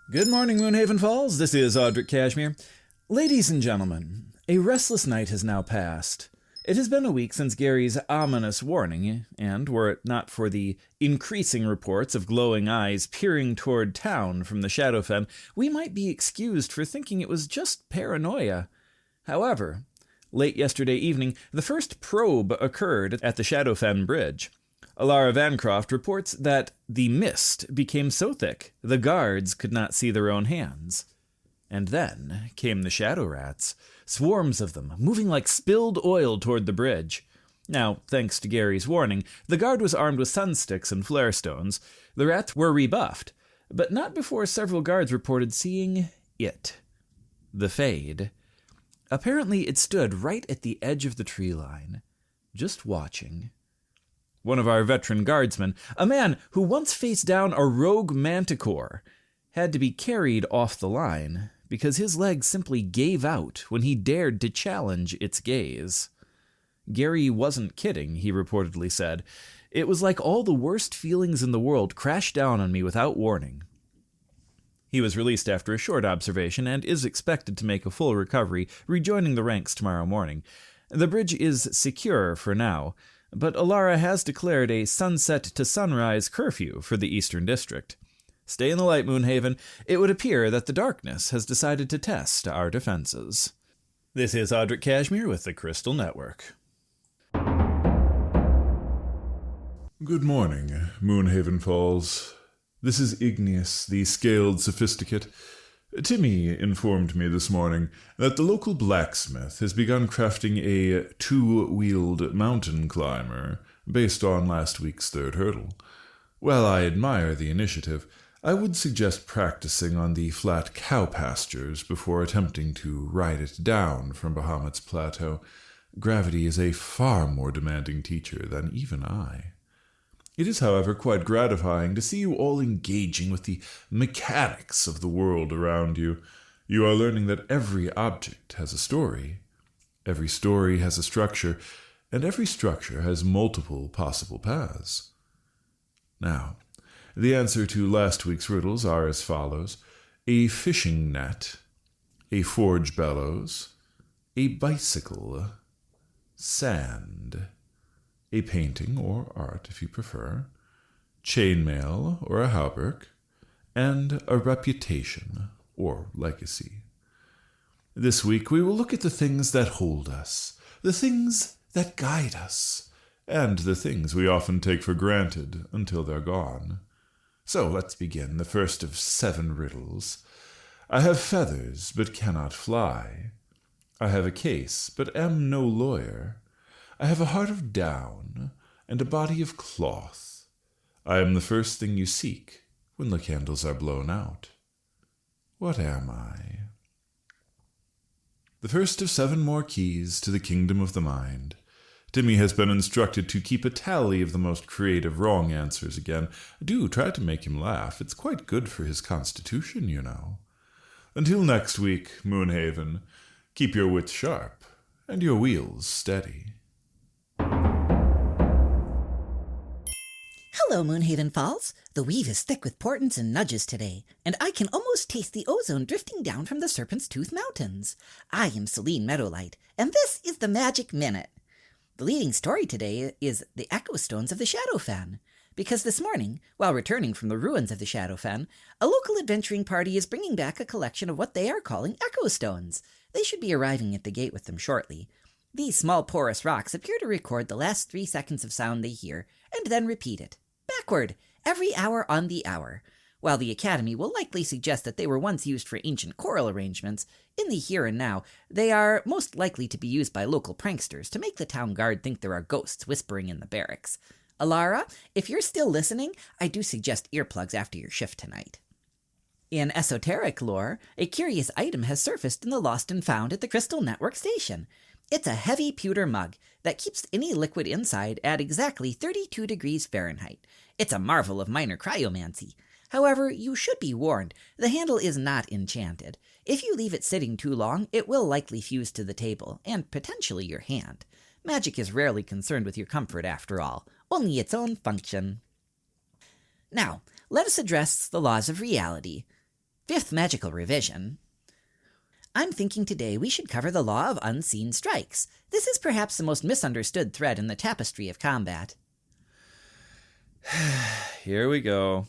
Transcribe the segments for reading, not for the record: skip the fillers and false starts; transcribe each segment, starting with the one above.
Good morning, Moonhaven Falls. This is Audrick Cashmere. Ladies and gentlemen, a restless night has now passed. It has been a week since Gary's ominous warning, and were it not for the increasing reports of glowing eyes peering toward town from the Shadowfen, we might be excused for thinking it was just paranoia. However, late yesterday evening, the first probe occurred at the Shadowfen Bridge. Alara Vancroft reports that the mist became so thick the guards could not see their own hands. And then came the shadow rats, swarms of them, moving like spilled oil toward the bridge. Now, thanks to Gary's warning, the guard was armed with sunsticks and flare stones. The rats were rebuffed, but not before several guards reported seeing it. The Fade. Apparently it stood right at the edge of the tree line, just watching. One of our veteran guardsmen, a man who once faced down a rogue manticore, had to be carried off the line because his legs simply gave out when he dared to challenge its gaze. Gary wasn't kidding, he reportedly said. It was like all the worst feelings in the world crashed down on me without warning. He was released after a short observation and is expected to make a full recovery, rejoining the ranks tomorrow morning. The bridge is secure for now, but Alara has declared a sunset to sunrise curfew for the Eastern District. Stay in the light, Moonhaven. It would appear that the darkness has decided to test our defenses. This is Audrick Cashmere with the Crystal Network. Good morning, Moonhaven Falls. This is Ignis, the Scaled Sophisticate. Timmy informed me this morning that the local blacksmith has begun crafting a two-wheeled mountain climber based on last week's third hurdle. While I admire the initiative, I would suggest practicing on the flat cow pastures before attempting to ride it down from Bahamut's plateau. Gravity is a far more demanding teacher than even I. It is, however, quite gratifying to see you all engaging with the mechanics of the world around you. You are learning that every object has a story, every story has a structure, and every structure has multiple possible paths. Now, the answer to last week's riddles are as follows: a fishing net, a forge bellows, a bicycle, sand, a painting or art if you prefer, chainmail or a hauberk, and a reputation or legacy. This week we will look at the things that hold us, the things that guide us, and the things we often take for granted until they're gone. So let's begin the first of 7 riddles. I have feathers but cannot fly. I have a case but am no lawyer. I have a heart of down and a body of cloth. I am the first thing you seek when the candles are blown out. What am I? The first of 7 more keys to the kingdom of the mind. Timmy has been instructed to keep a tally of the most creative wrong answers again. Do try to make him laugh. It's quite good for his constitution, you know. Until next week, Moonhaven, keep your wits sharp and your wheels steady. Hello, Moonhaven Falls. The weave is thick with portents and nudges today, and I can almost taste the ozone drifting down from the Serpent's Tooth Mountains. I am Selene Meadowlight, and this is the Magic Minute. The leading story today is the Echo Stones of the Shadowfen, because this morning, while returning from the ruins of the Shadowfen, a local adventuring party is bringing back a collection of what they are calling Echo Stones. They should be arriving at the gate with them shortly. These small porous rocks appear to record the last 3 seconds of sound they hear, and then repeat it, backward, every hour on the hour. While the Academy will likely suggest that they were once used for ancient choral arrangements, in the here and now, they are most likely to be used by local pranksters to make the town guard think there are ghosts whispering in the barracks. Alara, if you're still listening, I do suggest earplugs after your shift tonight. In esoteric lore, a curious item has surfaced in the Lost and Found at the Crystal Network station. It's a heavy pewter mug that keeps any liquid inside at exactly 32 degrees Fahrenheit. It's a marvel of minor cryomancy. However, you should be warned, the handle is not enchanted. If you leave it sitting too long, it will likely fuse to the table, and potentially your hand. Magic is rarely concerned with your comfort after all, only its own function. Now, let us address the laws of reality. 5th magical revision. I'm thinking today we should cover the law of unseen strikes. This is perhaps the most misunderstood thread in the tapestry of combat. Here we go.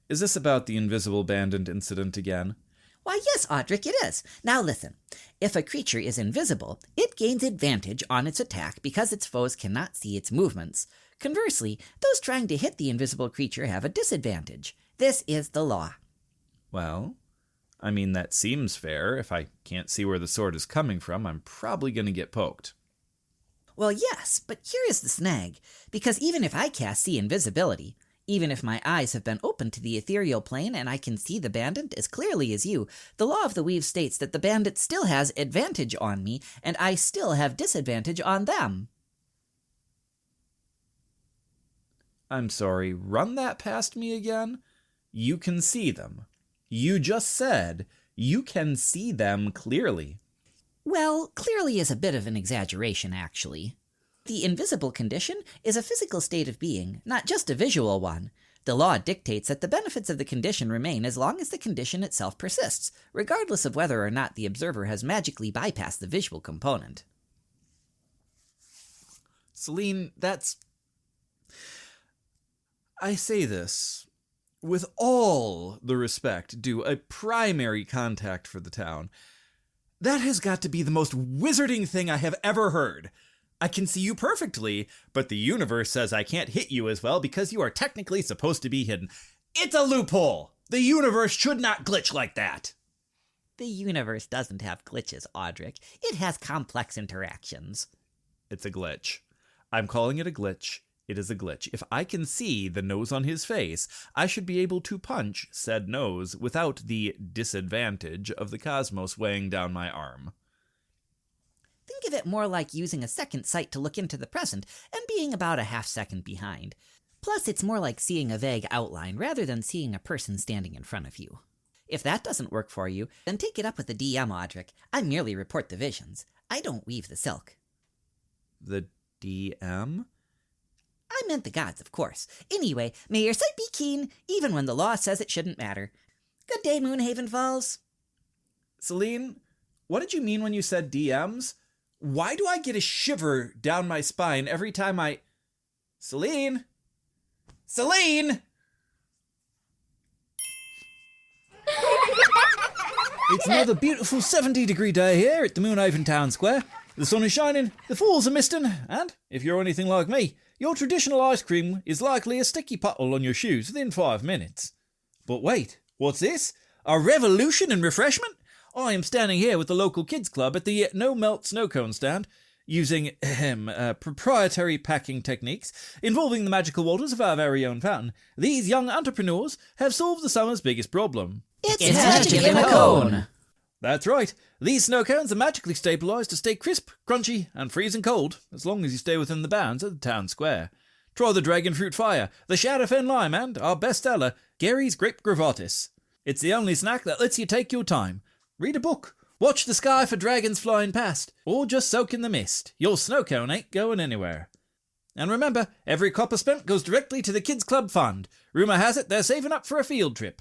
Is this about the invisible bandit incident again? Why, yes, Audrick, it is. Now listen. If a creature is invisible, it gains advantage on its attack because its foes cannot see its movements. Conversely, those trying to hit the invisible creature have a disadvantage. This is the law. Well, I mean, that seems fair. If I can't see where the sword is coming from, I'm probably going to get poked. Well, yes, but here is the snag. Because even if I cast see invisibility, even if my eyes have been opened to the ethereal plane and I can see the bandit as clearly as you, the law of the weave states that the bandit still has advantage on me, and I still have disadvantage on them. I'm sorry, run that past me again? You can see them. You just said you can see them clearly. Well, clearly is a bit of an exaggeration, actually. The invisible condition is a physical state of being, not just a visual one. The law dictates that the benefits of the condition remain as long as the condition itself persists, regardless of whether or not the observer has magically bypassed the visual component. Selene, I say this with all the respect due a primary contact for the town. That has got to be the most wizarding thing I have ever heard. I can see you perfectly, but the universe says I can't hit you as well because you are technically supposed to be hidden. It's a loophole! The universe should not glitch like that! The universe doesn't have glitches, Audrick. It has complex interactions. It's a glitch. I'm calling it a glitch. It is a glitch. If I can see the nose on his face, I should be able to punch said nose without the disadvantage of the cosmos weighing down my arm. Think of it more like using a second sight to look into the present and being about a half second behind. Plus, it's more like seeing a vague outline rather than seeing a person standing in front of you. If that doesn't work for you, then take it up with the DM, Audrick. I merely report the visions. I don't weave the silk. The DM? I meant the gods, of course. Anyway, may your sight be keen, even when the law says it shouldn't matter. Good day, Moonhaven Falls. Selene, what did you mean when you said DMs? Why do I get a shiver down my spine every time I... Selene? Selene! It's another beautiful 70-degree day here at the Moonhaven Town Square. The sun is shining, the falls are misting, and, if you're anything like me, your traditional ice cream is likely a sticky puddle on your shoes within 5 minutes. But wait, what's this? A revolution in refreshment? I am standing here with the local kids club at the no-melt snow cone stand, using proprietary packing techniques involving the magical waters of our very own fountain. These young entrepreneurs have solved the summer's biggest problem. It's magic in a cone! That's right. These snow cones are magically stabilized to stay crisp, crunchy, and freezing cold, as long as you stay within the bounds of the town square. Try the dragon fruit fire, the Shadowfen lime, and our bestseller, Gary's grape gravatis. It's the only snack that lets you take your time. Read a book, watch the sky for dragons flying past, or just soak in the mist. Your snow cone ain't going anywhere. And remember, every copper spent goes directly to the Kids Club Fund. Rumor has it they're saving up for a field trip.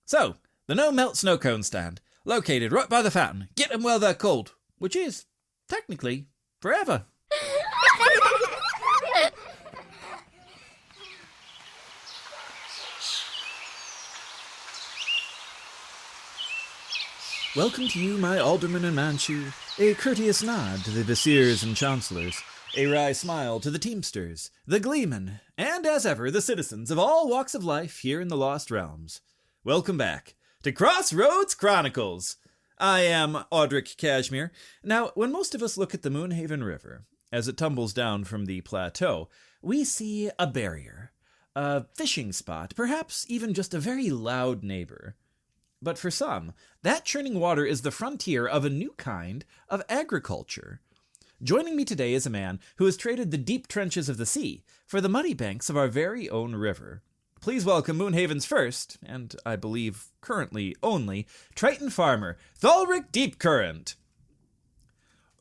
So, the no-melt snow cone stand, located right by the fountain. Get them while they're cold, which is, technically, forever. Welcome to you, my aldermen and manchu, a courteous nod to the viziers and chancellors, a wry smile to the teamsters, the gleemen, and, as ever, the citizens of all walks of life here in the Lost Realms. Welcome back to Crossroads Chronicles. I am Audrick Cashmere. Now, when most of us look at the Moonhaven River, as it tumbles down from the plateau, we see a barrier, a fishing spot, perhaps even just a very loud neighbor. But for some, that churning water is the frontier of a new kind of agriculture. Joining me today is a man who has traded the deep trenches of the sea for the muddy banks of our very own river. Please welcome Moonhaven's first, and I believe currently only, Triton farmer, Audrick Deepcurrent.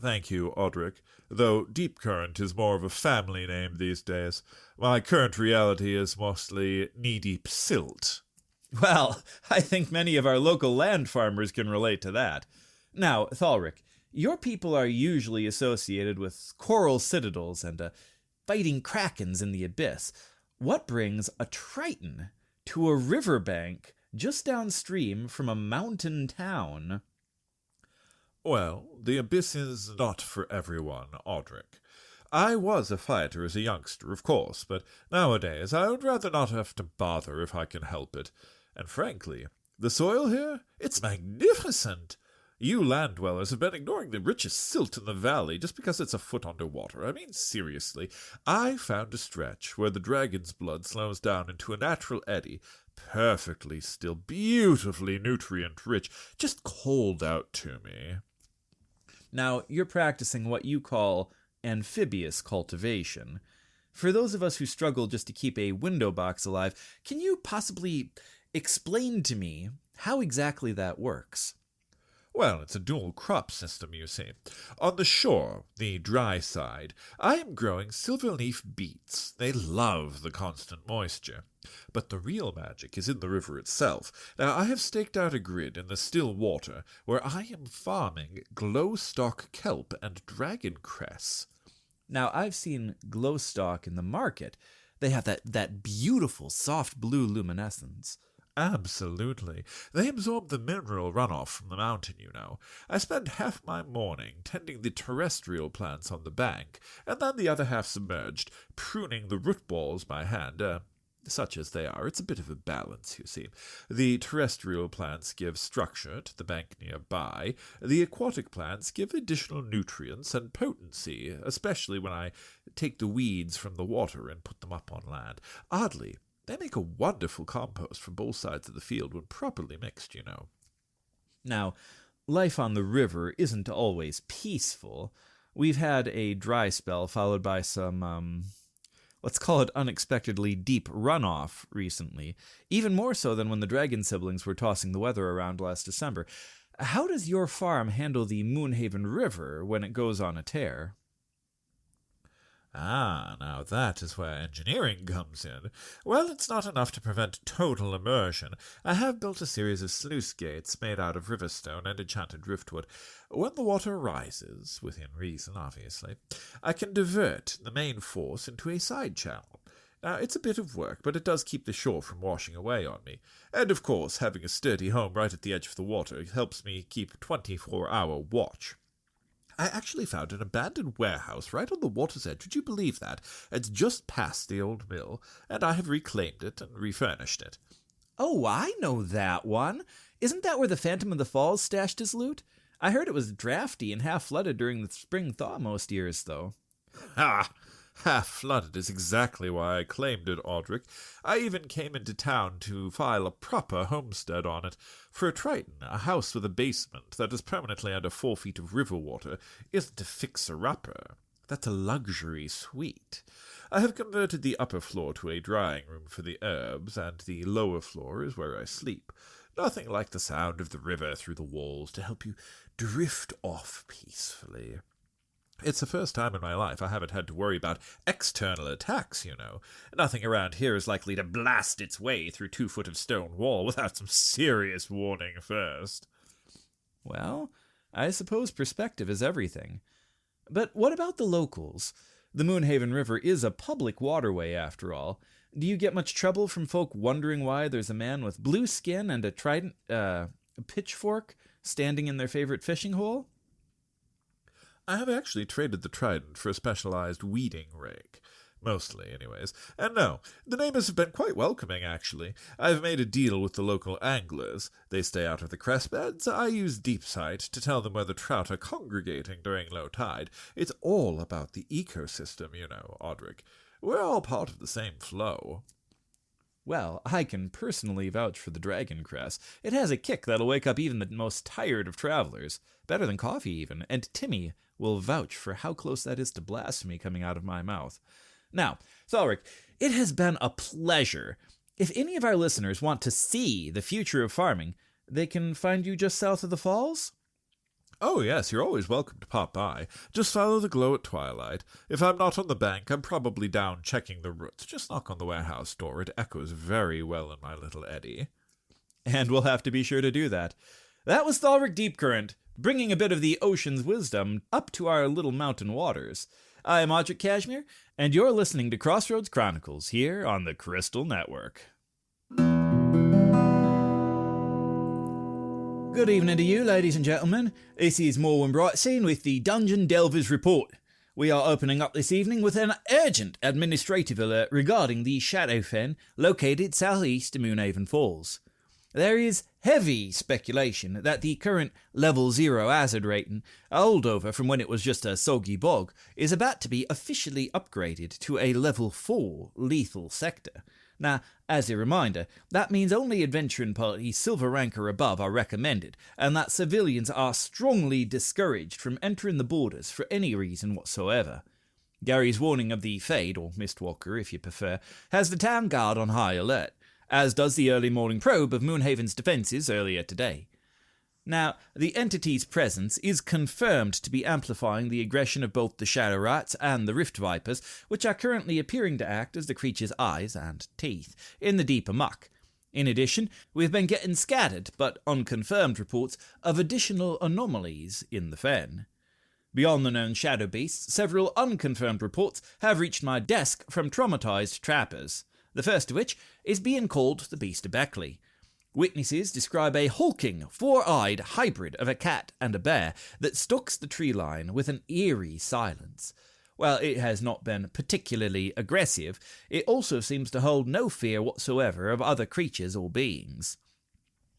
Thank you, Audrick, though Deepcurrent is more of a family name these days. My current reality is mostly knee-deep silt. Well, I think many of our local land farmers can relate to that. Now, Thalric, your people are usually associated with coral citadels and fighting krakens in the abyss. What brings a Triton to a riverbank just downstream from a mountain town? Well, the abyss is not for everyone, Audrick. I was a fighter as a youngster, of course, but nowadays I would rather not have to bother if I can help it. And frankly, the soil here, it's magnificent. You land dwellers have been ignoring the richest silt in the valley just because it's a foot underwater. I mean, seriously, I found a stretch where the dragon's blood slows down into a natural eddy, perfectly still, beautifully nutrient-rich, just called out to me. Now, you're practicing what you call amphibious cultivation. For those of us who struggle just to keep a window box alive, can you possibly explain to me how exactly that works? Well, it's a dual crop system, you see. On the shore, the dry side, I am growing silverleaf beets. They love the constant moisture. But the real magic is in the river itself. Now, I have staked out a grid in the still water where I am farming glowstalk kelp and dragon cress. Now, I've seen glowstalk in the market. They have that beautiful soft blue luminescence. Absolutely. They absorb the mineral runoff from the mountain, you know. I spend half my morning tending the terrestrial plants on the bank, and then the other half submerged, pruning the root balls by hand, such as they are. It's a bit of a balance, you see. The terrestrial plants give structure to the bank nearby. The aquatic plants give additional nutrients and potency, especially when I take the weeds from the water and put them up on land. Oddly, they make a wonderful compost for both sides of the field when properly mixed, you know. Now, life on the river isn't always peaceful. We've had a dry spell followed by some, let's call it unexpectedly deep runoff recently, even more so than when the dragon siblings were tossing the weather around last December. How does your farm handle the Moonhaven River when it goes on a tear? Ah, now that is where engineering comes in. Well, it's not enough to prevent total immersion. I have built a series of sluice gates made out of riverstone and enchanted driftwood. When the water rises, within reason, obviously, I can divert the main force into a side channel. Now, it's a bit of work, but it does keep the shore from washing away on me. And, of course, having a sturdy home right at the edge of the water helps me keep 24-hour watch. I actually found an abandoned warehouse right on the water's edge. Would you believe that? It's just past the old mill, and I have reclaimed it and refurnished it. Oh, I know that one. Isn't that where the Phantom of the Falls stashed his loot? I heard it was drafty and half-flooded during the spring thaw most years, though. Ha! Half-flooded is exactly why I claimed it, Audrick. I even came into town to file a proper homestead on it. For a Triton, a house with a basement that is permanently under 4 feet of river water isn't a fixer-upper. That's a luxury suite. I have converted the upper floor to a drying room for the herbs, and the lower floor is where I sleep. Nothing like the sound of the river through the walls to help you drift off peacefully. It's the first time in my life I haven't had to worry about external attacks, you know. Nothing around here is likely to blast its way through 2 foot of stone wall without some serious warning first. Well, I suppose perspective is everything. But what about the locals? The Moonhaven River is a public waterway, after all. Do you get much trouble from folk wondering why there's a man with blue skin and a pitchfork standing in their favorite fishing hole? I have actually traded the trident for a specialized weeding rake. Mostly, anyways. And no, the neighbors have been quite welcoming, actually. I've made a deal with the local anglers. They stay out of the crest beds. I use deep sight to tell them where the trout are congregating during low tide. It's all about the ecosystem, you know, Audrick. We're all part of the same flow. Well, I can personally vouch for the dragon cress. It has a kick that'll wake up even the most tired of travelers. Better than coffee, even. And Timmy will vouch for how close that is to blasphemy coming out of my mouth. Now, Thalric, it has been a pleasure. If any of our listeners want to see the future of farming, they can find you just south of the falls? Oh, yes, you're always welcome to pop by. Just follow the glow at twilight. If I'm not on the bank, I'm probably down checking the roots. Just knock on the warehouse door. It echoes very well in my little eddy. And we'll have to be sure to do that. That was Thalric Deepcurrent, bringing a bit of the ocean's wisdom up to our little mountain waters. I am Audrick Cashmere, and you're listening to Crossroads Chronicles here on the Crystal Network. Good evening to you, ladies and gentlemen. This is Morwin Brightseen with the Dungeon Delvers Report. We are opening up this evening with an urgent administrative alert regarding the Shadowfen located southeast of Moonhaven Falls. There is heavy speculation that the current level 0 hazard rating, a holdover from when it was just a soggy bog, is about to be officially upgraded to a level 4 lethal sector. Now, as a reminder, that means only adventuring parties silver rank or above are recommended, and that civilians are strongly discouraged from entering the borders for any reason whatsoever. Gary's warning of the Fade, or Mistwalker if you prefer, has the town guard on high alert, as does the early morning probe of Moonhaven's defences earlier today. Now, the entity's presence is confirmed to be amplifying the aggression of both the Shadow Rats and the Rift Vipers, which are currently appearing to act as the creature's eyes and teeth in the deeper muck. In addition, we've been getting scattered but unconfirmed reports of additional anomalies in the fen. Beyond the known shadow beasts, several unconfirmed reports have reached my desk from traumatized trappers. The first of which is being called the Beast of Beckley. Witnesses describe a hulking, four-eyed hybrid of a cat and a bear that stalks the tree line with an eerie silence. While it has not been particularly aggressive, it also seems to hold no fear whatsoever of other creatures or beings.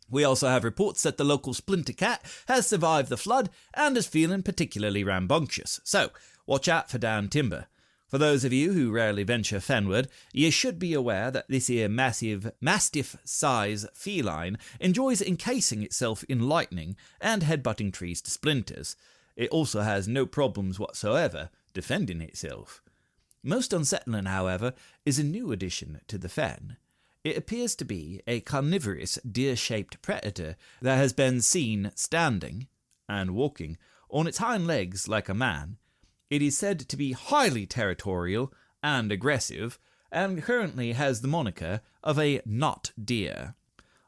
We also have reports that the local splinter cat has survived the flood and is feeling particularly rambunctious, so watch out for down timber. For those of you who rarely venture fenward, you should be aware that this here massive, mastiff-size feline enjoys encasing itself in lightning and headbutting trees to splinters. It also has no problems whatsoever defending itself. Most unsettling, however, is a new addition to the fen. It appears to be a carnivorous, deer-shaped predator that has been seen standing and walking on its hind legs like a man. It is said to be highly territorial and aggressive, and currently has the moniker of a not deer.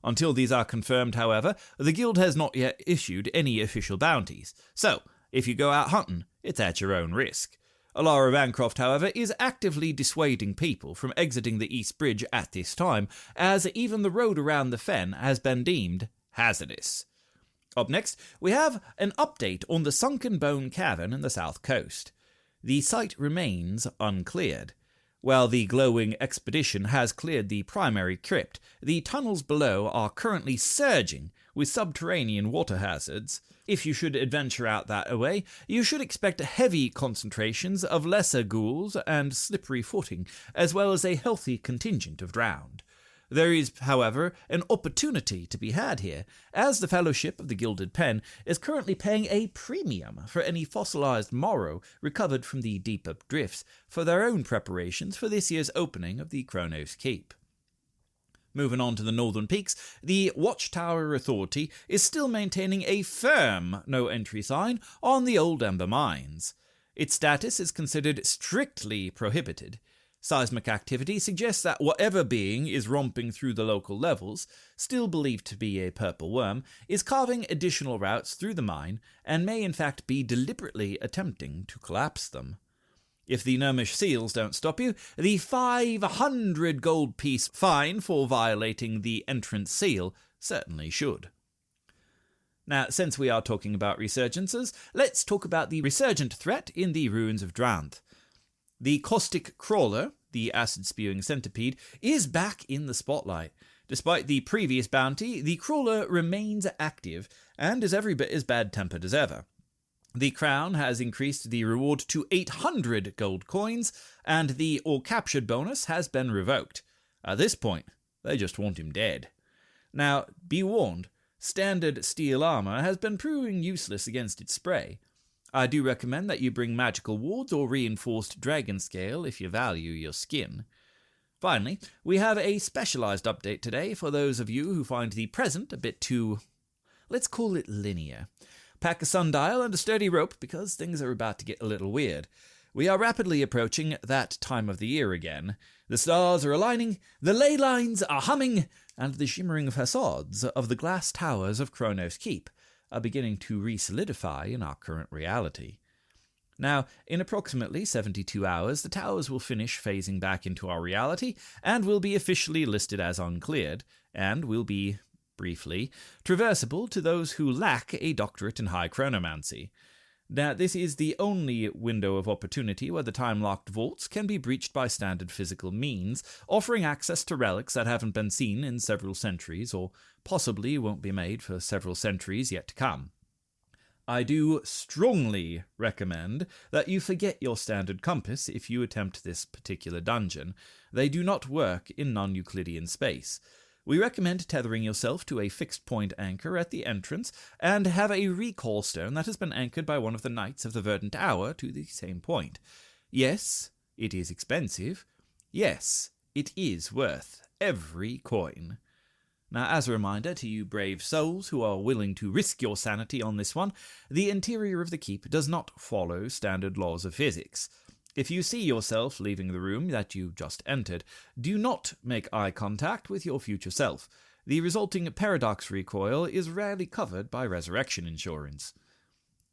Until these are confirmed, however, the guild has not yet issued any official bounties, so if you go out hunting, it's at your own risk. Alara Bancroft, however, is actively dissuading people from exiting the East Bridge at this time, as even the road around the fen has been deemed hazardous. Up next, we have an update on the Sunken Bone Cavern in the south coast. The site remains uncleared. While the glowing expedition has cleared the primary crypt, the tunnels below are currently surging with subterranean water hazards. If you should adventure out that way, you should expect heavy concentrations of lesser ghouls and slippery footing, as well as a healthy contingent of drowned. There is, however, an opportunity to be had here, as the Fellowship of the Gilded Pen is currently paying a premium for any fossilized morrow recovered from the deeper drifts for their own preparations for this year's opening of the Kronos Keep. Moving on to the Northern Peaks, the Watchtower Authority is still maintaining a firm no-entry sign on the Old Ember Mines. Its status is considered strictly prohibited. Seismic activity suggests that whatever being is romping through the local levels, still believed to be a purple worm, is carving additional routes through the mine and may in fact be deliberately attempting to collapse them. If the gnomish seals don't stop you, the 500 gold piece fine for violating the entrance seal certainly should. Now, since we are talking about resurgences, let's talk about the resurgent threat in the ruins of Dranth. The caustic crawler, the acid-spewing centipede, is back in the spotlight. Despite the previous bounty, the crawler remains active and is every bit as bad-tempered as ever. The Crown has increased the reward to 800 gold coins, and the All Captured bonus has been revoked. At this point, they just want him dead. Now, be warned, standard steel armor has been proving useless against its spray. I do recommend that you bring magical wards or reinforced dragon scale if you value your skin. Finally, we have a specialized update today for those of you who find the present a bit too, let's call it linear. Pack a sundial and a sturdy rope because things are about to get a little weird. We are rapidly approaching that time of the year again. The stars are aligning, the ley lines are humming, and the shimmering facades of the glass towers of Kronos Keep are beginning to re-solidify in our current reality. Now, in approximately 72 hours, the towers will finish phasing back into our reality and will be officially listed as uncleared, and will be, briefly, traversable to those who lack a doctorate in high chronomancy. Now, this is the only window of opportunity where the time-locked vaults can be breached by standard physical means, offering access to relics that haven't been seen in several centuries, or possibly won't be made for several centuries yet to come. I do strongly recommend that you forget your standard compass if you attempt this particular dungeon. They do not work in non-Euclidean space. We recommend tethering yourself to a fixed point anchor at the entrance, and have a recall stone that has been anchored by one of the Knights of the Verdant Hour to the same point. Yes, it is expensive. Yes, it is worth every coin. Now, as a reminder to you brave souls who are willing to risk your sanity on this one, the interior of the keep does not follow standard laws of physics. If you see yourself leaving the room that you just entered, do not make eye contact with your future self. The resulting paradox recoil is rarely covered by resurrection insurance.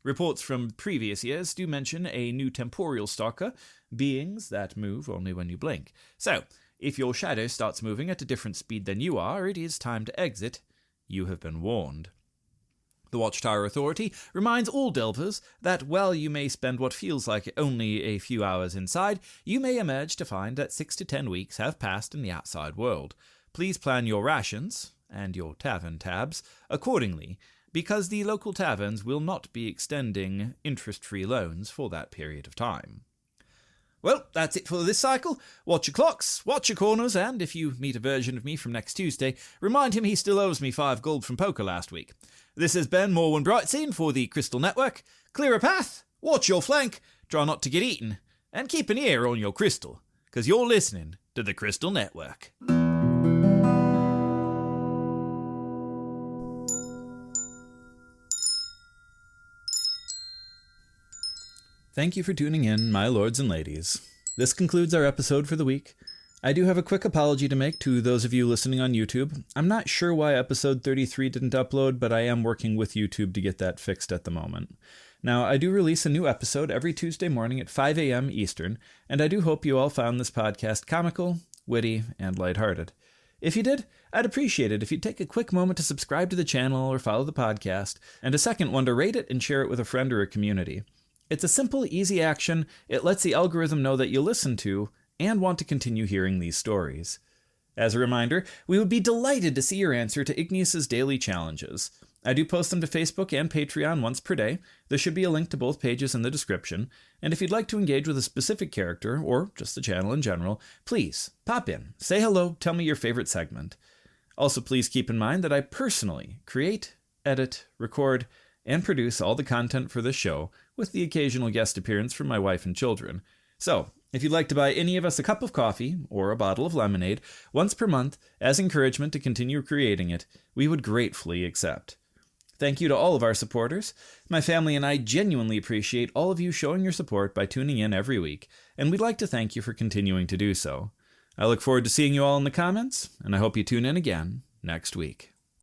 Reports from previous years do mention a new temporal stalker, beings that move only when you blink. So, if your shadow starts moving at a different speed than you are, it is time to exit. You have been warned. The Watchtower Authority reminds all delvers that while you may spend what feels like only a few hours inside, you may emerge to find that 6 to 10 weeks have passed in the outside world. Please plan your rations, and your tavern tabs, accordingly, because the local taverns will not be extending interest-free loans for that period of time. Well, that's it for this cycle. Watch your clocks, watch your corners, and if you meet a version of me from next Tuesday, remind him he still owes me 5 gold from poker last week. This has been Morwin Brightseen for the Crystal Network. Clear a path, watch your flank, try not to get eaten, and keep an ear on your crystal, because you're listening to the Crystal Network. Thank you for tuning in, my lords and ladies. This concludes our episode for the week. I do have a quick apology to make to those of you listening on YouTube. I'm not sure why episode 33 didn't upload, but I am working with YouTube to get that fixed at the moment. Now, I do release a new episode every Tuesday morning at 5 a.m. Eastern, and I do hope you all found this podcast comical, witty, and lighthearted. If you did, I'd appreciate it if you'd take a quick moment to subscribe to the channel or follow the podcast, and a second one to rate it and share it with a friend or a community. It's a simple, easy action. It lets the algorithm know that you listen to and want to continue hearing these stories. As a reminder, we would be delighted to see your answer to Ignis's daily challenges. I do post them to Facebook and Patreon once per day. There should be a link to both pages in the description. And if you'd like to engage with a specific character, or just the channel in general, please pop in, say hello, tell me your favorite segment. Also, please keep in mind that I personally create, edit, record, and produce all the content for this show, with the occasional guest appearance from my wife and children. So, if you'd like to buy any of us a cup of coffee or a bottle of lemonade once per month as encouragement to continue creating it, we would gratefully accept. Thank you to all of our supporters. My family and I genuinely appreciate all of you showing your support by tuning in every week, and we'd like to thank you for continuing to do so. I look forward to seeing you all in the comments, and I hope you tune in again next week.